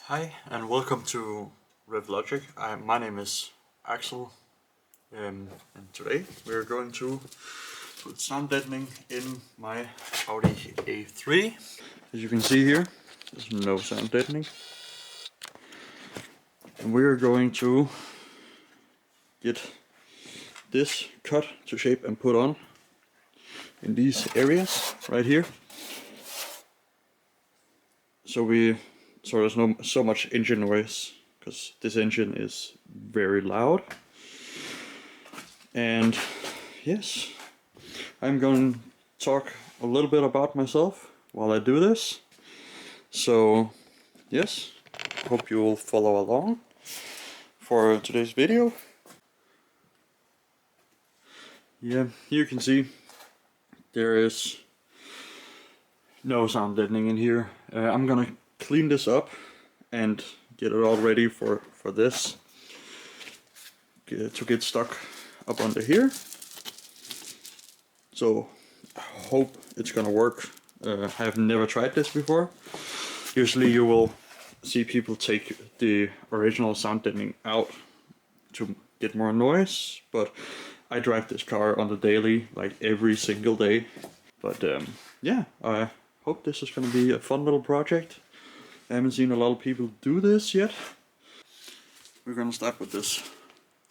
Hi and welcome to RevLogic. My name is Axel, and today we're going to put sound deadening in my Audi A3. As you can see here, there's no sound deadening, and we're going to get this cut to shape and put on in these areas right here. So there's not so much engine noise, because this engine is very loud. And yes, I'm going to talk a little bit about myself while I do this. So yes, hope you will follow along for today's video. Yeah, you can see there is no sound deadening in here. I'm gonna clean this up and get it all ready for this to get stuck up under here. So I hope it's gonna work. I have never tried this before. Usually you will see people take the original sound deadening out to get more noise, but I drive this car on the daily, like every single day. But yeah, I hope this is gonna be a fun little project. I haven't seen a lot of people do this yet. We're gonna start with this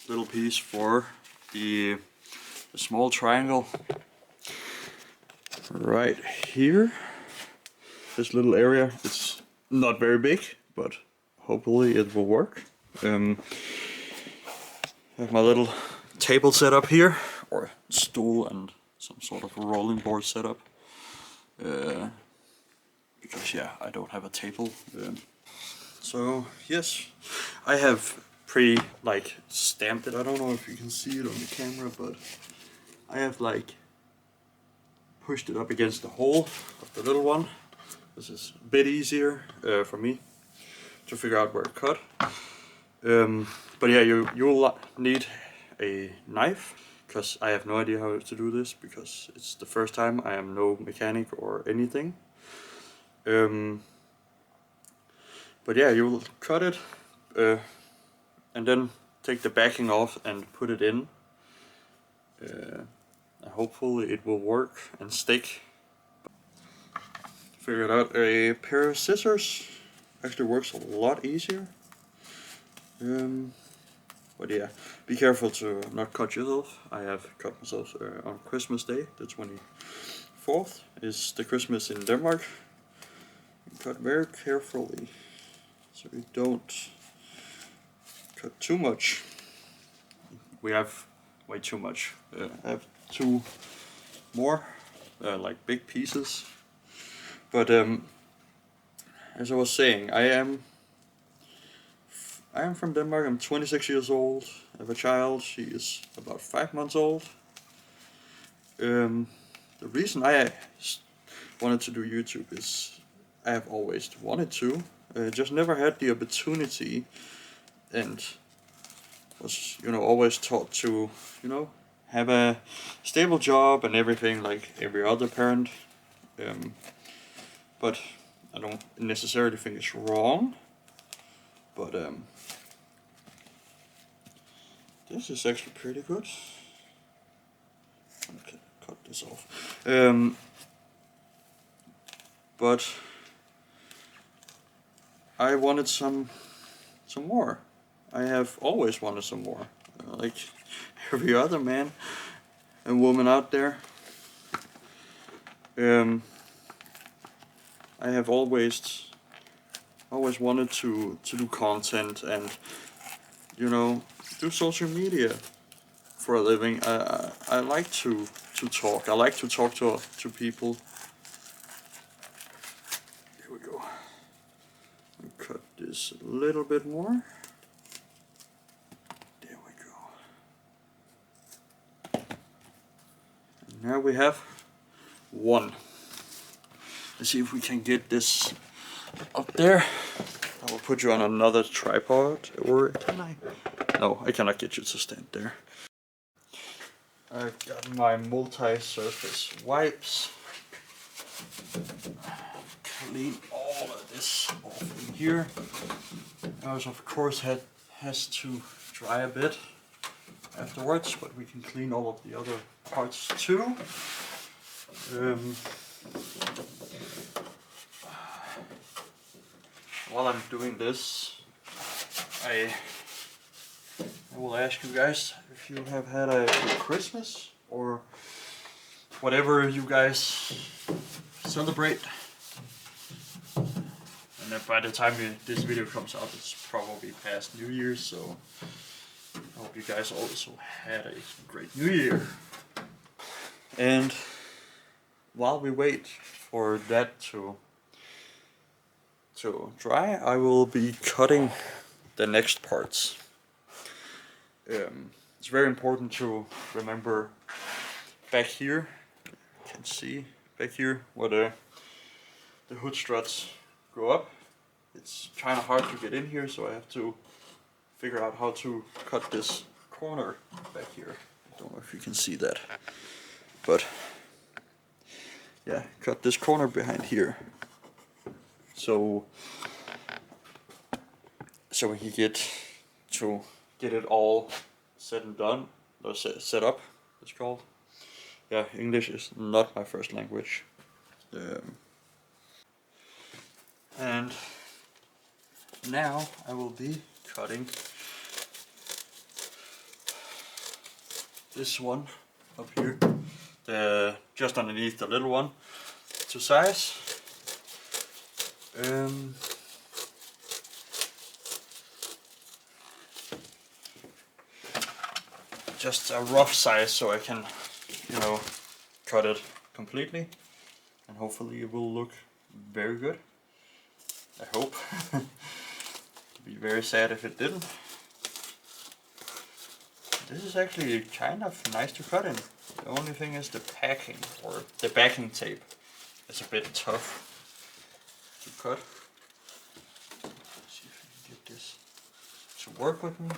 little piece for the small triangle right here. This little area, it's not very big, but hopefully it will work. I have my little table set up here, or stool and some sort of rolling board setup. Because yeah, I don't have a table. So yes, I have stamped it. I don't know if you can see it on the camera, but I have pushed it up against the hole of the little one. This is a bit easier for me to figure out where to cut. But yeah, you will need a knife, because I have no idea how to do this, because it's the first time. I am no mechanic or anything. But yeah, you will cut it and then take the backing off and put it in. Hopefully it will work and stick. Figured out a pair of scissors actually works a lot easier. But yeah, be careful to not cut yourself. I have cut myself on Christmas Day, the 24th is the Christmas in Denmark. You cut very carefully so you don't cut too much. We have way too much. I have two more like big pieces. But as I was saying, I am from Denmark. I'm 26 years old. I have a child. She is about 5 months old. The reason I wanted to do YouTube is I have always wanted to, just never had the opportunity, and was always taught to have a stable job and everything like every other parent. But I don't necessarily think it's wrong. But this is actually pretty good. Okay, cut this off. But I wanted some more. I have always wanted some more, like every other man and woman out there. I have always wanted to do content and do social media for a living. I like to talk. I like to talk to people. Here we go. Cut this a little bit more. There we go. And now we have one. Let's see if we can get this up there. I will put you on another tripod, or can I? No, I cannot get you to stand there. I've got my multi-surface wipes. Clean all of this off in here. Ours of course has to dry a bit afterwards, but we can clean all of the other parts too. While I'm doing this, I will ask you guys if you have had a good Christmas or whatever you guys celebrate. And then by the time this video comes out, it's probably past New Year's, so I hope you guys also had a great New Year. And while we wait for that to dry, I will be cutting the next parts. It's very important to remember back here, you can see back here where the hood struts go up. It's kind of hard to get in here, so I have to figure out how to cut this corner back here. I don't know if you can see that, but yeah, cut this corner behind here. So we can get it all said and done, or set up, it's called. Yeah, English is not my first language. And now I will be cutting this one up here, just underneath the little one, to size. Just a rough size so I can, cut it completely, and hopefully it will look very good. I hope. It'd be very sad if it didn't. This is actually kind of nice to cut in. The only thing is the packing, or the backing tape. It's a bit tough to cut. Let's see if I can get this to work with me.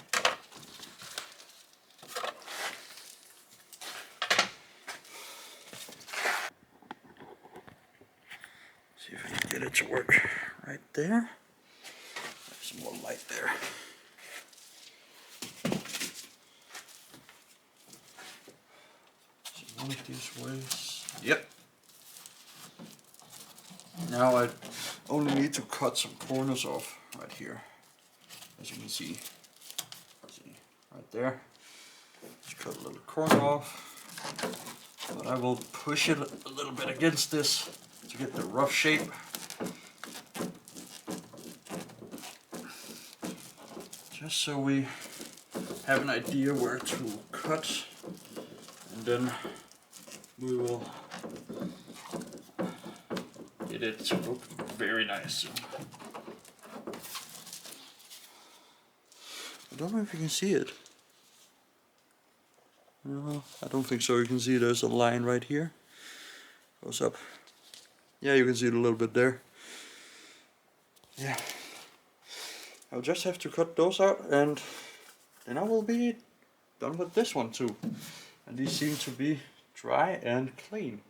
See if I can get it to work right there. There's some more light there. So one of these ways. Yep. Now I only need to cut some corners off right here, as you can see. See right there. Just cut a little corner off, but I will push it a little bit against this to get the rough shape. Just so we have an idea where to cut, and then we will get it to look very nice. I don't know if you can see it. No, I don't think so. You can see there's a line right here. Goes up. Yeah, you can see it a little bit there. Yeah. I'll just have to cut those out, and then I will be done with this one too. And these seem to be dry and clean.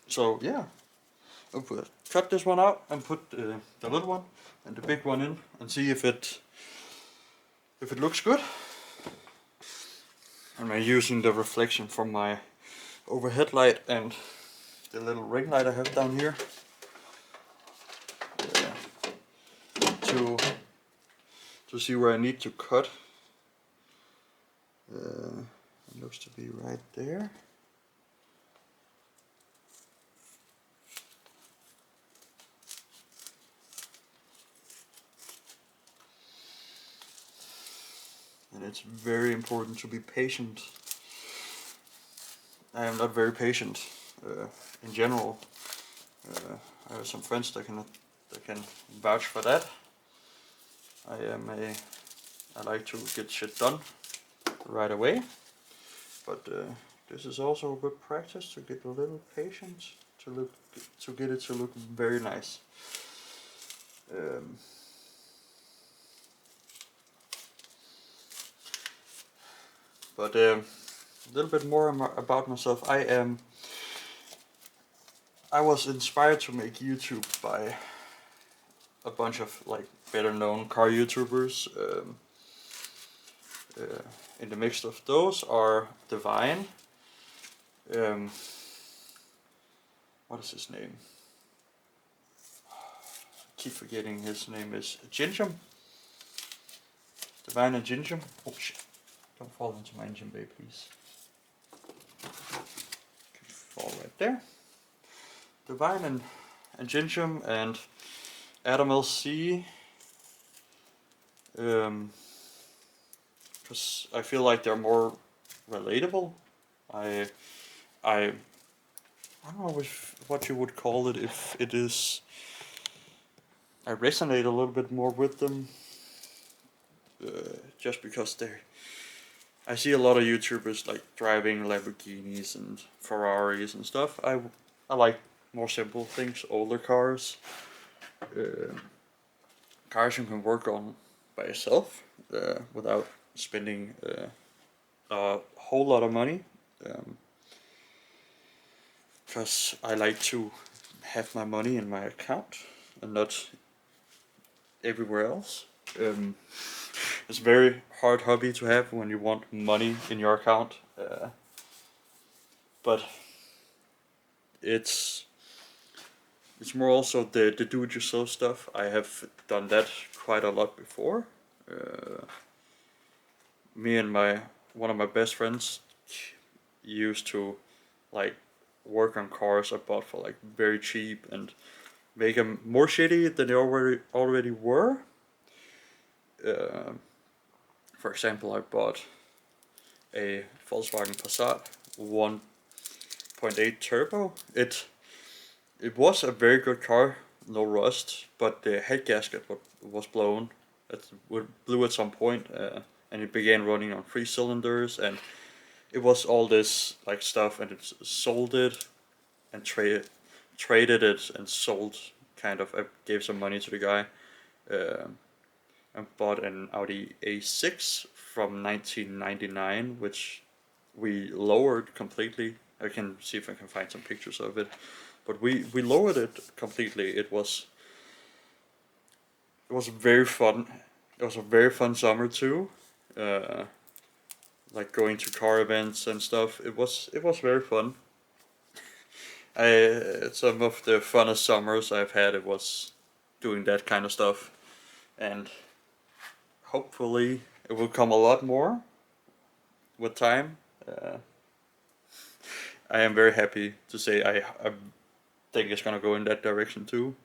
So yeah, I'll cut this one out and put the little one and the big one in, and see if it looks good. And I'm using the reflection from my overhead light and the little ring light I have down here to see where I need to cut. It looks to be right there. And it's very important to be patient. I am not very patient in general. I have some friends that can vouch for that. I like to get shit done right away, but this is also a good practice to get a little patient to get it to look very nice. But a little bit more about myself. I was inspired to make YouTube by a bunch of like better known car YouTubers. In the mix of those are Divine. What is his name? Keep forgetting his name is Gingham. Divine and Gingham. Oh shit. Don't fall into my engine bay, please. Can fall right there. Divine and Gingham and Adam LC. Because I feel like they're more relatable. I don't know what you would call it, if it is. I resonate a little bit more with them, just because I see a lot of YouTubers like driving Lamborghinis and Ferraris and stuff. I like more simple things, older cars, cars you can work on by yourself without spending a whole lot of money. Because I like to have my money in my account and not everywhere else. It's a very hard hobby to have when you want money in your account, but it's more also the do-it-yourself stuff. I have done that quite a lot before. Me and one of my best friends used to like work on cars I bought for like very cheap and make them more shitty than they already were. For example, I bought a Volkswagen Passat 1.8 turbo. It was a very good car, no rust, but the head gasket was blown. It blew at some point, and it began running on 3 cylinders, and it was all this like stuff, and it sold it and traded it and sold. Kind of, I gave some money to the guy. And bought an Audi A6 from 1999, which we lowered completely. I can see if I can find some pictures of it, but we lowered it completely. It was very fun. It was a very fun summer too, like going to car events and stuff. It was very fun. Some of the funnest summers I've had, it was doing that kind of stuff, and hopefully it will come a lot more with time. I am very happy to say I think it's gonna go in that direction too,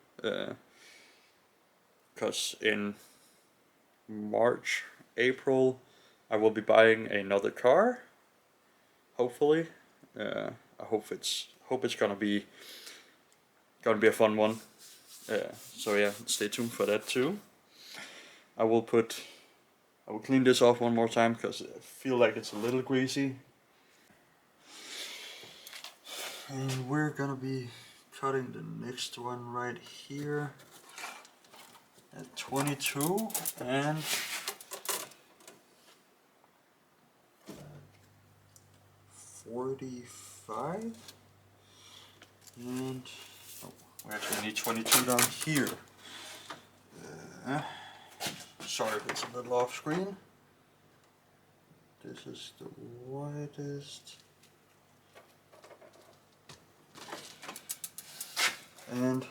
because in March, April, I will be buying another car. Hopefully, I hope it's gonna be a fun one. So yeah, stay tuned for that too. I will clean this off one more time because I feel like it's a little greasy. And we're gonna be cutting the next one right here at 22 and 45. And we actually need 22 down here. Sorry if it's a little off screen. This is the widest. And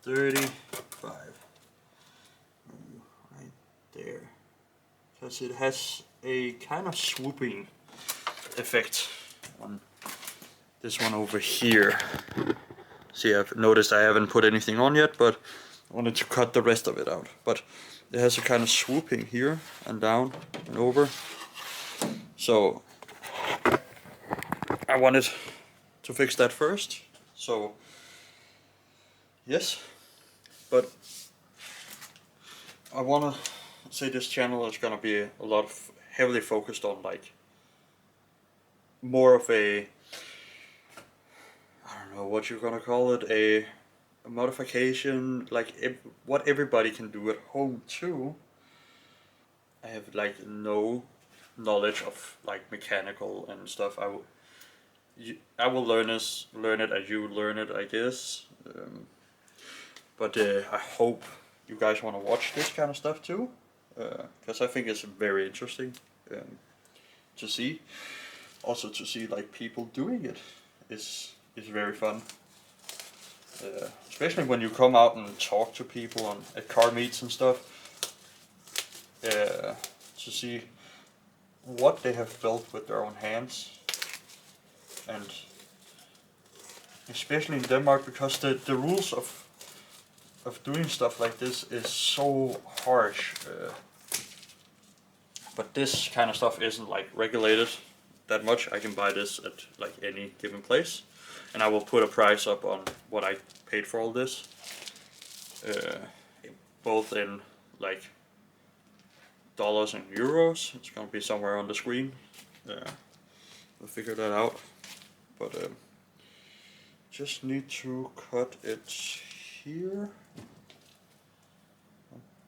35. Right there. Because it has a kind of swooping effect on this one over here. See, I've noticed I haven't put anything on yet, but I wanted to cut the rest of it out. But it has a kind of swooping here and down and over. So I wanted to fix that first. So yes, but I wanna say this channel is gonna be a lot of heavily focused on like more of a, I don't know what you're gonna call it, a modification, like what everybody can do at home too. I have like no knowledge of like mechanical and stuff. I will learn it as you learn it, I guess. But I hope you guys want to watch this kind of stuff too, because I think it's very interesting to see. Also to see like people doing it is very fun. Especially when you come out and talk to people at car meets and stuff. To see what they have built with their own hands, and especially in Denmark, because the rules of doing stuff like this is so harsh. But this kind of stuff isn't like regulated that much. I can buy this at like any given place, and I will put a price up on what I paid for all this, both in like dollars and euros. It's gonna be somewhere on the screen. We'll figure that out. But just need to cut it here,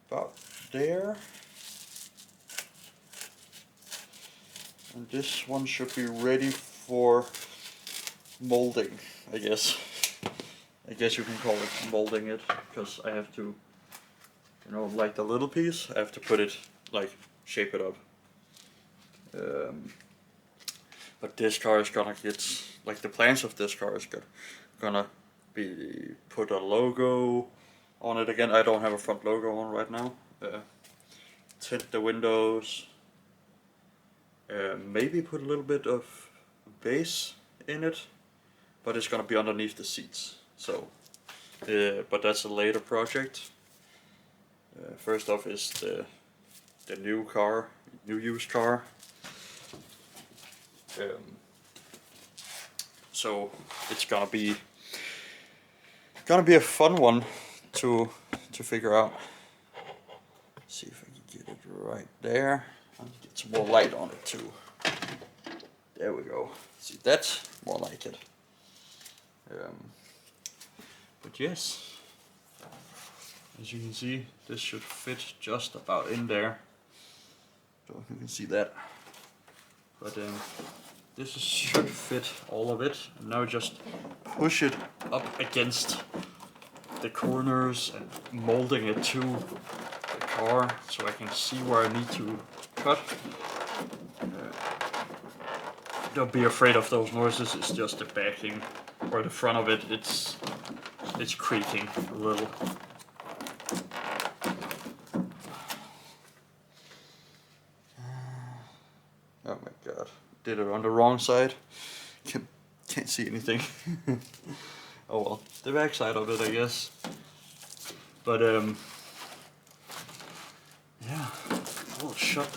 about there. And this one should be ready for molding, I guess. I guess you can call it molding it, because I have to, you know, like the little piece, I have to put it, like, shape it up. But this car is gonna get, like the plans of this car is gonna be put a logo on it again. I don't have a front logo on right now. Tint the windows. Maybe put a little bit of base in it, but it's gonna be underneath the seats. So, but that's a later project. First off is the new used car. So it's gonna be a fun one to figure out. See if I can get it right there. I'll get some more light on it too. There we go. See, that's more like it. But yes, as you can see, this should fit just about in there. Don't know if you can see that. But this should fit all of it. And now just push it up against the corners and molding it to the car so I can see where I need to cut. Don't be afraid of those noises, it's just the backing or the front of it, it's creaking a little. Oh my god, did it on the wrong side. Can't see anything. Oh well, the back side of it, I guess. But yeah, I'll shut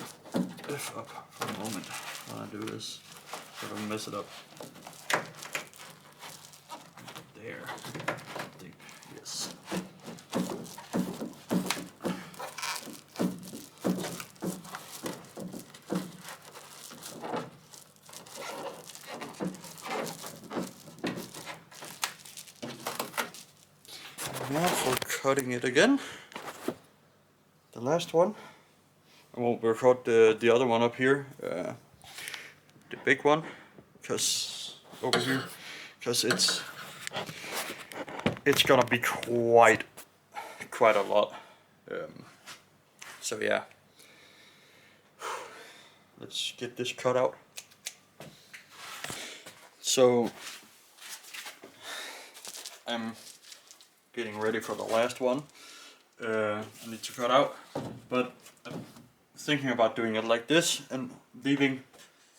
this up for a moment while I do this, so I don't mess it up. There, I think, yes. Now for cutting it again. The last one. I won't record the other one up here, the big one, because over here, because it's gonna be quite a lot. So yeah, let's get this cut out. So I'm getting ready for the last one. I need to cut out, but I'm thinking about doing it like this and leaving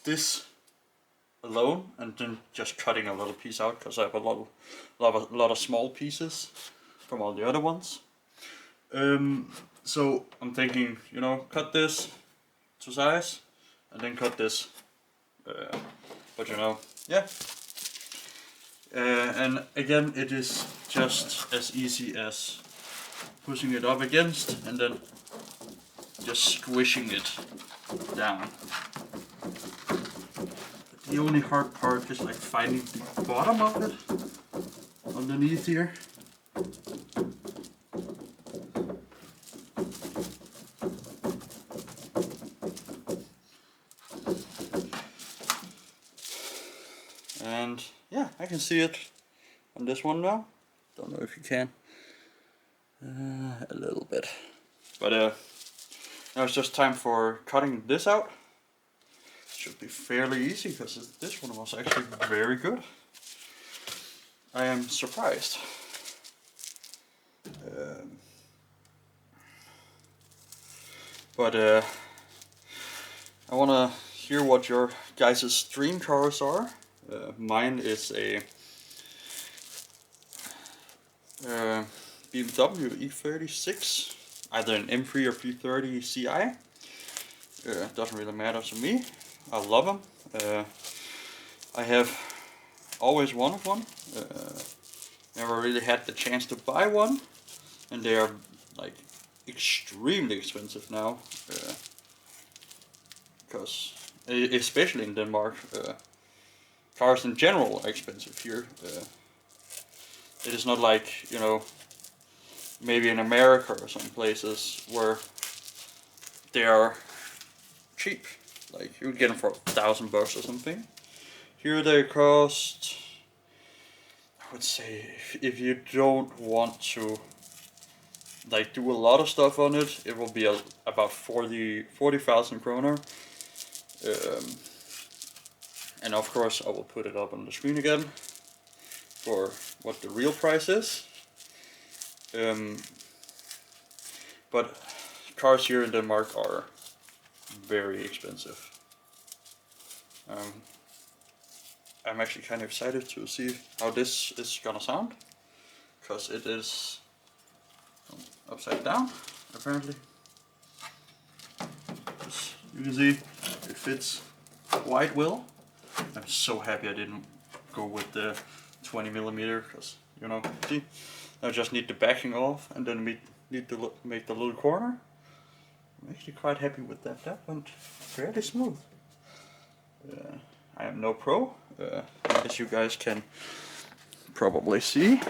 this alone and then just cutting a little piece out, because I have a lot of small pieces from all the other ones. So I'm thinking, you know, cut this to size and then cut this, but you know, yeah. And again, it is just as easy as pushing it up against and then just squishing it down. The only hard part is like finding the bottom of it underneath here. And yeah, I can see it on this one now. Don't know if you can. A little bit. But now it's just time for cutting this out. Should be fairly easy because this one was actually very good. I am surprised. But I want to hear what your guys' dream cars are. Mine is a BMW E36, either an M3 or 330 Ci. Doesn't really matter to me. I love them. I have always wanted one. Never really had the chance to buy one, and they are like extremely expensive now. Because especially in Denmark, cars in general are expensive here. It is not like, you know, maybe in America or some places where they are cheap. Like you get them for $1,000 or something. Here they cost, I would say, if you don't want to like do a lot of stuff on it, it will be about 40,000 kroner. And of course I will put it up on the screen again for what the real price is. But cars here in Denmark are very expensive. I'm actually kind of excited to see how this is gonna sound, because it is upside down apparently. As you can see, it fits quite well. I'm so happy I didn't go with the 20mm, because, you know, see, I just need the backing off and then we need to make the little corner. I'm actually quite happy with that. That went fairly smooth. I am no pro, as you guys can probably see.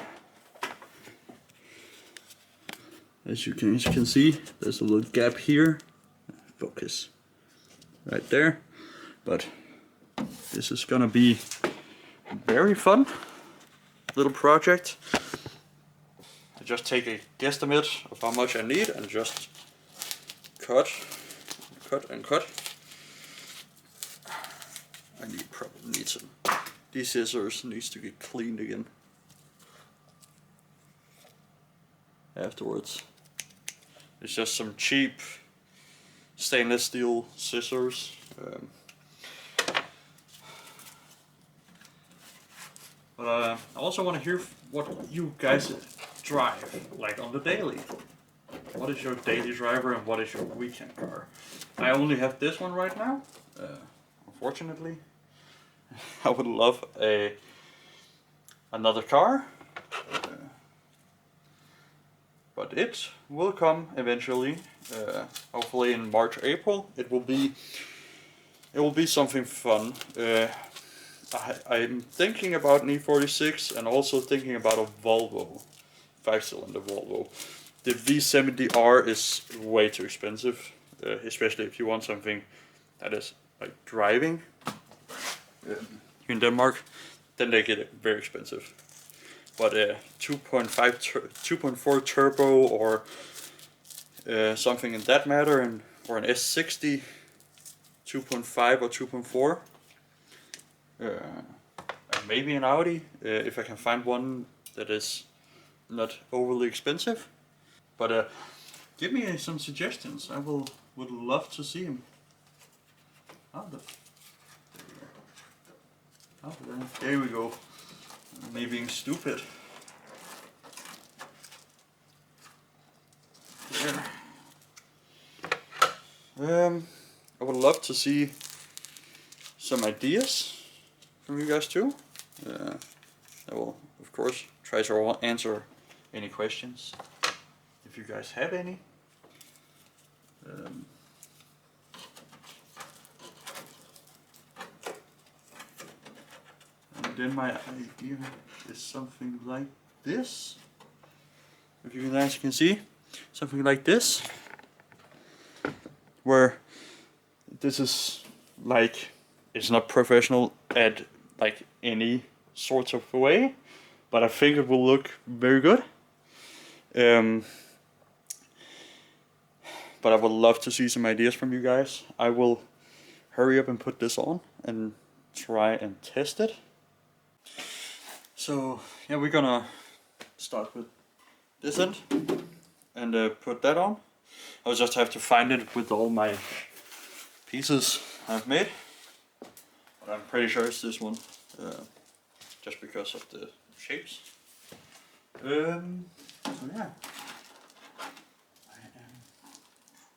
As you can see, there's a little gap here. Focus right there. But this is gonna be very fun little project. I just take a guesstimate of how much I need and just cut and cut. I probably need some. These scissors needs to get cleaned again afterwards. It's just some cheap stainless steel scissors. But I also want to hear what you guys drive, like on the daily. What is your daily driver and what is your weekend car? I only have this one right now, unfortunately. I would love another car, but it will come eventually. Hopefully in March, April. It will be something fun. I'm thinking about an E46 and also thinking about a Volvo, 5-cylinder Volvo. The V70R is way too expensive, especially if you want something that is like driving. In Denmark, then they get very expensive. But 2.4 turbo or something in that matter, or an S60 2.5 or 2.4, maybe an Audi if I can find one that is not overly expensive. But give me some suggestions. I would love to see them. There we go. Me being stupid. There. I would love to see some ideas from you guys too. I will, of course, try to answer any questions if you guys have any. And then my idea is something like this. If you guys can see, something like this, where this is like, it's not professional at like any sort of way, but I think it will look very good. But I would love to see some ideas from you guys. I will hurry up and put this on and try and test it. So yeah, we're gonna start with this end and put that on. I'll just have to find it with all my pieces I've made, but I'm pretty sure it's this one, just because of the shapes. So yeah, I am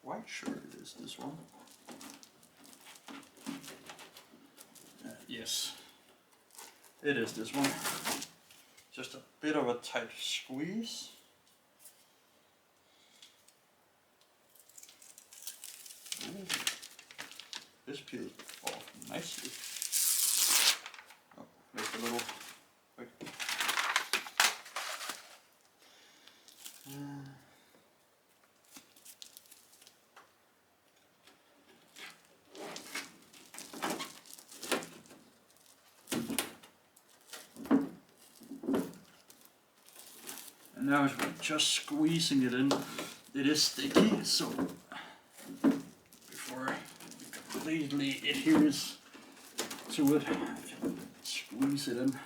quite sure it is this one. Yes, it is this one. Just a bit of a tight squeeze. Ooh. This peels off nicely. Oh, make a little. Wait. And now as we're just squeezing it in, it is sticky, so before it completely adheres to it, squeeze it in.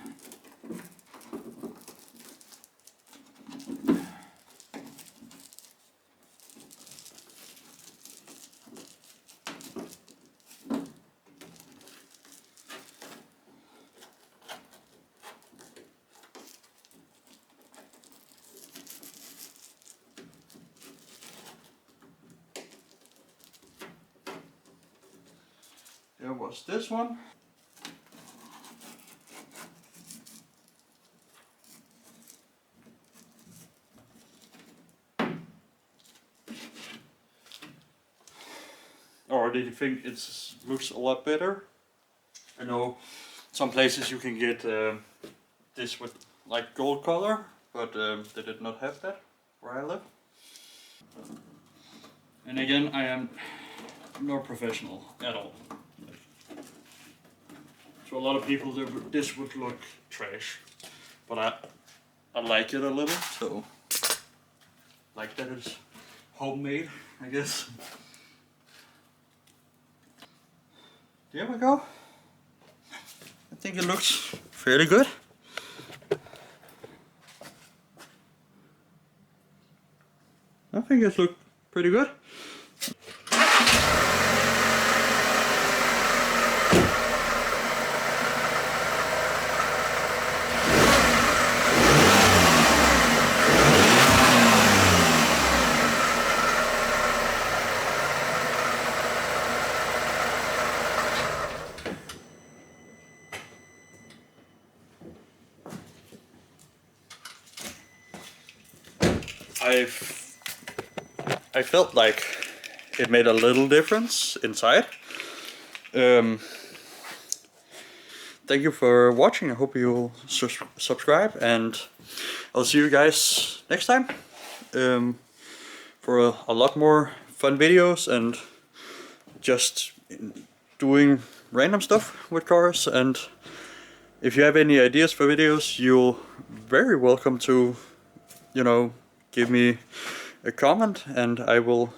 There was this one. Or did you think it looks a lot better? I know some places you can get this with like gold color, but they did not have that where I live. And again, I am not professional at all. So a lot of people, this would look trash, but I like it a little, so like that it's homemade, I guess. There we go. I think it looks fairly good. I think it looks pretty good. I felt like it made a little difference inside. Thank you for watching. I hope you'll subscribe, and I'll see you guys next time for a lot more fun videos and just doing random stuff with cars. And if you have any ideas for videos, you're very welcome to, give me a comment, and I will